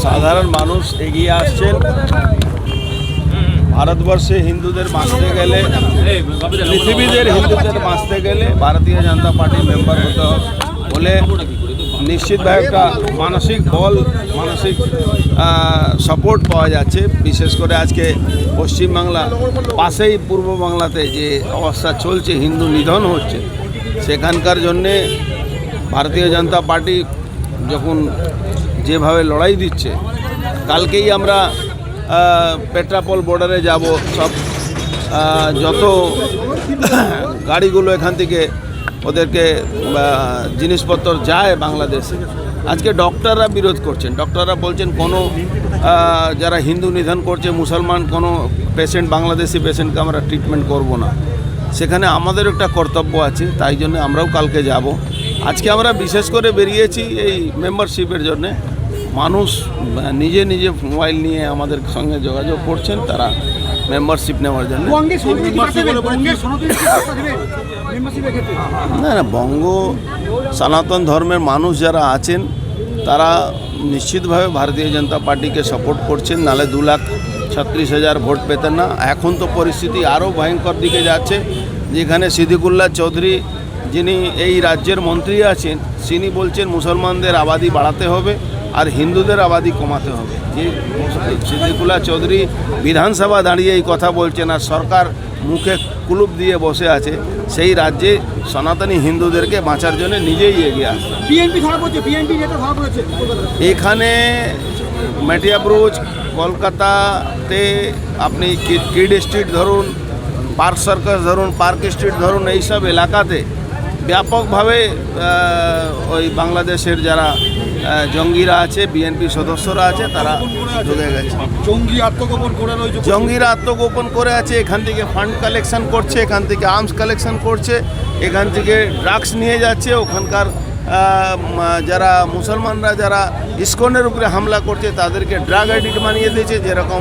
সাধারণ মানুষ এগিয়ে আসছেন। ভারতবর্ষে হিন্দুদের বাঁচতে গেলে, পৃথিবীদের হিন্দুদের বাঁচতে গেলে ভারতীয় জনতা পার্টির মেম্বার হতে হবে বলে নিশ্চিতভাবে একটা মানসিক বল, মানসিক সাপোর্ট পাওয়া যাচ্ছে। বিশেষ করে আজকে পশ্চিমবাংলা পাশেই পূর্ব বাংলাতে যে অবস্থা চলছে, হিন্দু নিধন হচ্ছে, সেখানকার জন্যে ভারতীয় জনতা পার্টি যখন যেভাবে লড়াই দিচ্ছে, কালকেই আমরা পেট্রাপোল বর্ডারে যাব। সব যত গাড়িগুলো এখান থেকে ওদেরকে জিনিসপত্র যায় বাংলাদেশে, আজকে ডক্টররা বিরোধ করছেন। ডক্টররা বলছেন কোনো যারা হিন্দু নিধন করছে, মুসলমান কোনো পেশেন্ট, বাংলাদেশি পেশেন্টকে আমরা ট্রিটমেন্ট করব না। সেখানে আমাদের একটা কর্তব্য আছে, তাই জন্য আমরাও কালকে যাব। আজকে আমরা বিশেষ করে বেরিয়েছি এই মেম্বারশিপের জন্যে। মানুষ নিজে নিজে মোবাইল নিয়ে আমাদের সঙ্গে যোগাযোগ করছেন, তারা মেম্বারশিপ নেওয়ার জন্য। না না, বঙ্গ সনাতন ধর্মের মানুষ যারা আছেন তারা নিশ্চিতভাবে ভারতীয় জনতা পার্টিকে সাপোর্ট করছেন, নাহলে 2,36,000 ভোট পেতেন না। এখন তো পরিস্থিতি আরও ভয়ঙ্কর দিকে যাচ্ছে, যেখানে সিদ্দিকুল্লাহ চৌধুরী, যিনি এই রাজ্যের মন্ত্রী আছেন, তিনি বলছেন মুসলমানদের আবাদি বাড়াতে হবে আর হিন্দুদের আবাদি কমাতে হবে। যে সিদ্দিকুল্লাহ চৌধুরী বিধানসভা দাঁড়িয়ে এই কথা বলছেন আর সরকার মুখে কুলুপ দিয়ে বসে আছে, সেই রাজ্যে সনাতনী হিন্দুদেরকে বাঁচার জন্য নিজেই এগিয়ে আসে। এখানে মেটিয়াব্রুজ, কলকাতাতে আপনি কিড স্ট্রিট ধরুন, পার্ক সার্কাস ধরুন, পার্ক স্ট্রিট ধরুন, এইসব এলাকাতে ব্যাপকভাবে ওই বাংলাদেশের যারা জঙ্গিরা আছে, বিএনপি সদস্যরা আছে, তারা ঢুকে গেছে। জঙ্গিরা আত্মগোপন করে আছে, এখান থেকে ফান্ড কালেকশন করছে, এখান থেকে আর্মস কালেকশন করছে, এখান থেকে ড্রাগস নিয়ে যাচ্ছে। ওখানকার যারা মুসলমানরা যারা ইসকনের উপরে হামলা করছে তাদেরকে ড্রাগ অ্যাডিক্ট বানিয়ে দিয়েছে। যেরকম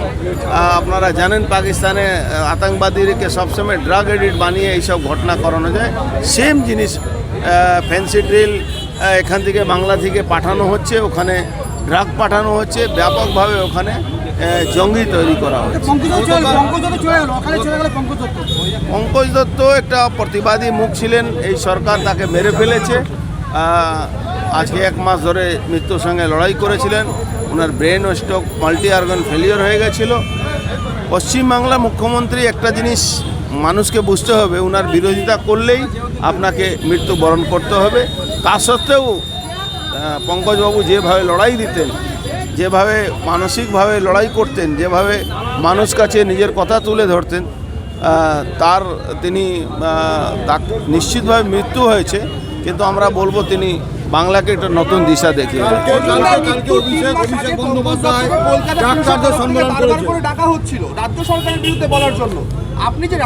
আপনারা জানেন পাকিস্তানে আতঙ্কবাদীদেরকে সবসময় ড্রাগ অ্যাডিক্ট বানিয়ে এইসব ঘটনা করানো যায়। সেম জিনিস ফ্যান্সি ড্রিল এখান থেকে বাংলা থেকে পাঠানো হচ্ছে, ওখানে ড্রাগ পাঠানো হচ্ছে, ব্যাপকভাবে ওখানে জঙ্গি তৈরি করা হচ্ছে। পঙ্কজ দত্ত একটা প্রতিবাদী মুখ ছিলেন, এই সরকার তাকে মেরে ফেলেছে। আজকে 1 মাস ধরে মৃত্যুর সঙ্গে লড়াই করেছিলেন। ওনার ব্রেন ও স্ট্রোক, মাল্টি অর্গান ফেলিওর হয়ে গেছিল। পশ্চিমবাংলা মুখ্যমন্ত্রী একটা জিনিস মানুষকে বুঝতে হবে, ওনার বিরোধিতা করলেই আপনাকে মৃত্যুবরণ করতে হবে। তা সত্ত্বেও পঙ্কজবাবু যেভাবে লড়াই দিতেন, যেভাবে মানসিকভাবে লড়াই করতেন, যেভাবে মানুষ কাছে নিজের কথা তুলে ধরতেন, তার তিনি নিশ্চিতভাবে মৃত্যু হয়েছে, কিন্তু আমরা বলবো তিনি বাংলাকে একটা নতুন দিশা দেখিয়ে ডাকা হচ্ছিল রাজ্য সরকারের বিরুদ্ধে বলার জন্য। আপনি যে